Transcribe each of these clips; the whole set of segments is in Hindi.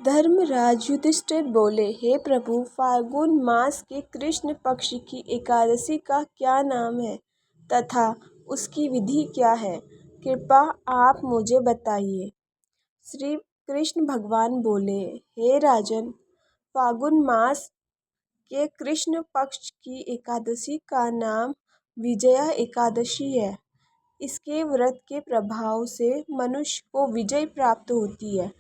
धर्मराज युधिष्ठिर बोले, हे प्रभु, फाल्गुन मास के कृष्ण पक्ष की एकादशी का क्या नाम है तथा उसकी विधि क्या है? कृपया आप मुझे बताइए। श्री कृष्ण भगवान बोले, हे राजन, फाल्गुन मास के कृष्ण पक्ष की एकादशी का नाम विजया एकादशी है। इसके व्रत के प्रभाव से मनुष्य को विजय प्राप्त होती है।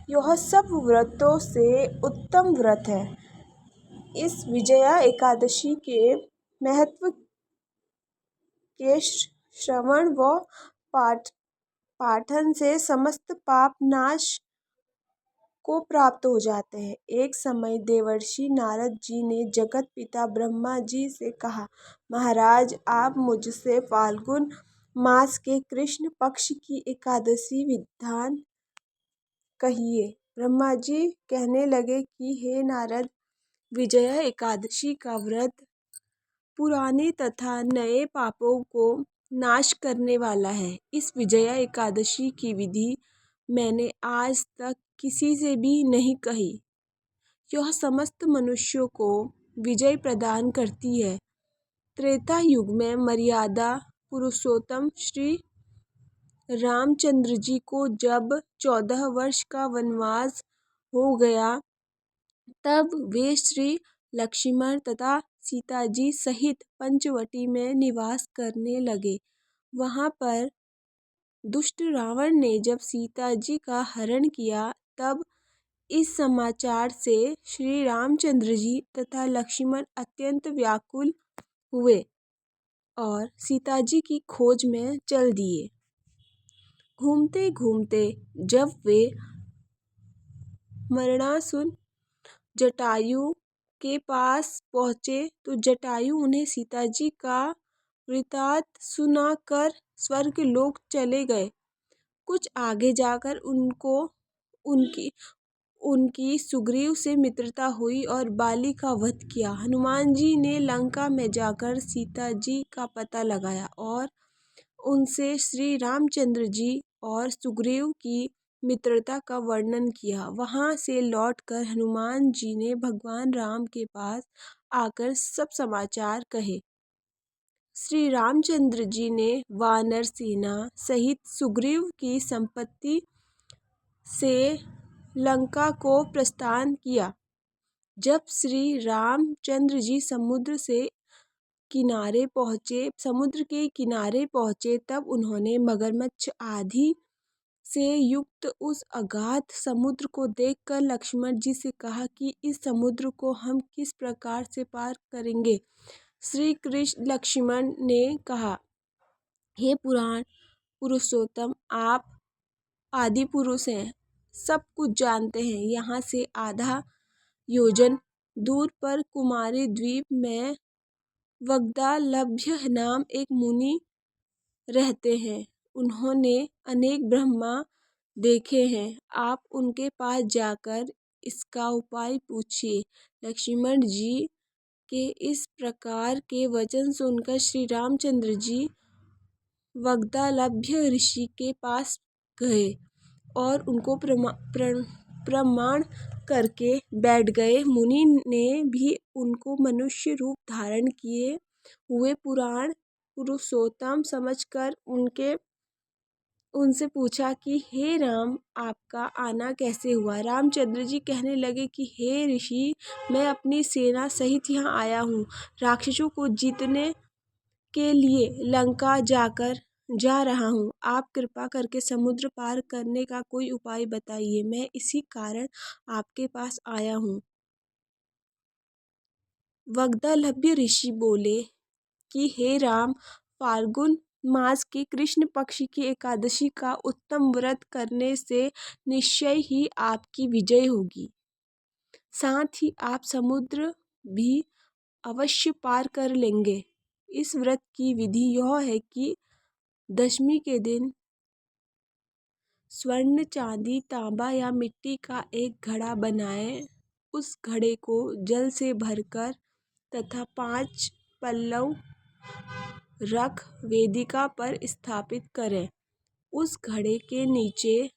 यह सब व्रतों से उत्तम व्रत है। इस विजया एकादशी के महत्व के श्रवण व पाठन से समस्त पाप नाश को प्राप्त हो जाते हैं। एक समय देवर्षि नारद जी ने जगत पिता ब्रह्मा जी से कहा, महाराज, आप मुझसे फाल्गुन मास के कृष्ण पक्ष की एकादशी विधान कहिए। ब्रह्मा जी कहने लगे कि हे नारद, विजया एकादशी का व्रत पुराने तथा नए पापों को नाश करने वाला है। इस विजया एकादशी की विधि मैंने आज तक किसी से भी नहीं कही। यह समस्त मनुष्यों को विजय प्रदान करती है। त्रेता युग में मर्यादा पुरुषोत्तम श्री रामचंद्र जी को जब 14 वर्ष का वनवास हो गया, तब वे श्री लक्ष्मण तथा सीता जी सहित पंचवटी में निवास करने लगे। वहां पर दुष्ट रावण ने जब सीता जी का हरण किया, तब इस समाचार से श्री रामचंद्र जी तथा लक्ष्मण अत्यंत व्याकुल हुए और सीता जी की खोज में चल दिए। घूमते घूमते जब वे मरणासुर जटायु के पास पहुँचे, तो जटायु उन्हें सीता जी का वृत्तांत सुनाकर स्वर्गलोक चले गए। कुछ आगे जाकर उनकी सुग्रीव से मित्रता हुई और बाली का वध किया। हनुमान जी ने लंका में जाकर सीता जी का पता लगाया और उनसे श्री रामचंद्र जी और सुग्रीव की मित्रता का वर्णन किया। वहां से लौटकर हनुमान जी ने भगवान राम के पास आकर सब समाचार कहे। श्री रामचंद्र जी ने वानर सेना सहित सुग्रीव की संपत्ति से लंका को प्रस्थान किया। जब श्री रामचंद्र जी समुद्र के किनारे पहुँचे, तब उन्होंने मगरमच्छ आदि से युक्त उस अगाध समुद्र को देखकर लक्ष्मण जी से कहा कि इस समुद्र को हम किस प्रकार से पार करेंगे। श्री कृष्ण लक्ष्मण ने कहा, हे पुराण पुरुषोत्तम, आप आदि पुरुष हैं, सब कुछ जानते हैं। यहाँ से आधा योजन दूर पर कुमारी द्वीप में वग्दालभ्य नाम एक मुनि रहते हैं। उन्होंने अनेक ब्रह्मा देखे हैं। आप उनके पास जाकर इसका उपाय पूछिए। लक्ष्मण जी के इस प्रकार के वचन सुनकर श्री रामचंद्र जी वग्दालभ्य ऋषि के पास गए और उनको प्रणाम करके बैठ गए। मुनि ने भी उनको मनुष्य रूप धारण किए हुए पुराण पुरुषोत्तम समझकर उनसे पूछा कि हे राम, आपका आना कैसे हुआ। रामचंद्र जी कहने लगे कि हे ऋषि, मैं अपनी सेना सहित यहाँ आया हूँ। राक्षसों को जीतने के लिए लंका जा रहा हूँ। आप कृपा करके समुद्र पार करने का कोई उपाय बताइए। मैं इसी कारण आपके पास आया हूँ। वग्दालभ्य ऋषि बोले कि हे राम, फाल्गुन मास के कृष्ण पक्ष की एकादशी का उत्तम व्रत करने से निश्चय ही आपकी विजय होगी। साथ ही आप समुद्र भी अवश्य पार कर लेंगे। इस व्रत की विधि यह है कि दशमी के दिन स्वर्ण, चांदी, तांबा या मिट्टी का एक घड़ा बनाएं। उस घड़े को जल से भरकर तथा 5 पल्लव रख वेदिका पर स्थापित करें। उस घड़े के नीचे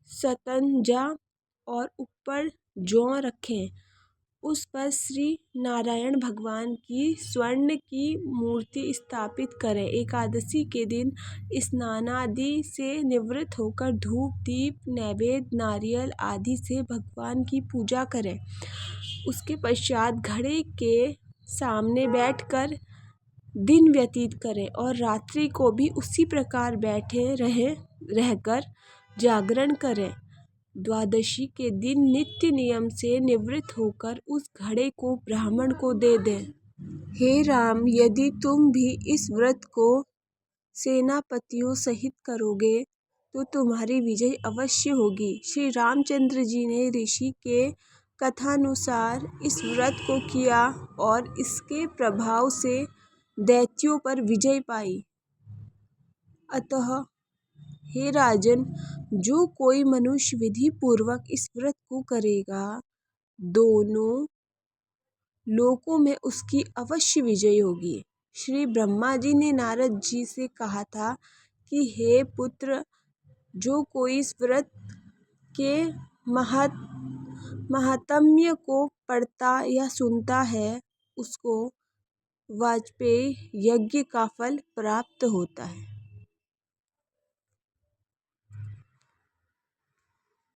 सतंजा और ऊपर जौ रखें। उस पर श्री नारायण भगवान की स्वर्ण की मूर्ति स्थापित करें। एकादशी के दिन स्नानादि से निवृत्त होकर धूप दीप नैवेद्य नारियल आदि से भगवान की पूजा करें। उसके पश्चात घड़े के सामने बैठकर दिन व्यतीत करें और रात्रि को भी उसी प्रकार बैठे रहकर जागरण करें। द्वादशी के दिन नित्य नियम से निवृत्त होकर उस घड़े को ब्राह्मण को दे दें। हे राम, यदि तुम भी इस व्रत को सेनापतियों सहित करोगे तो तुम्हारी विजय अवश्य होगी। श्री रामचंद्र जी ने ऋषि के कथानुसार इस व्रत को किया और इसके प्रभाव से दैत्यों पर विजय पाई। अतः हे राजन, जो कोई मनुष्य विधि पूर्वक इस व्रत को करेगा, दोनों लोकों में उसकी अवश्य विजय होगी। श्री ब्रह्मा जी ने नारद जी से कहा था कि हे पुत्र, जो कोई इस व्रत के महात्म्य को पढ़ता या सुनता है, उसको वाजपेय यज्ञ का फल प्राप्त होता है।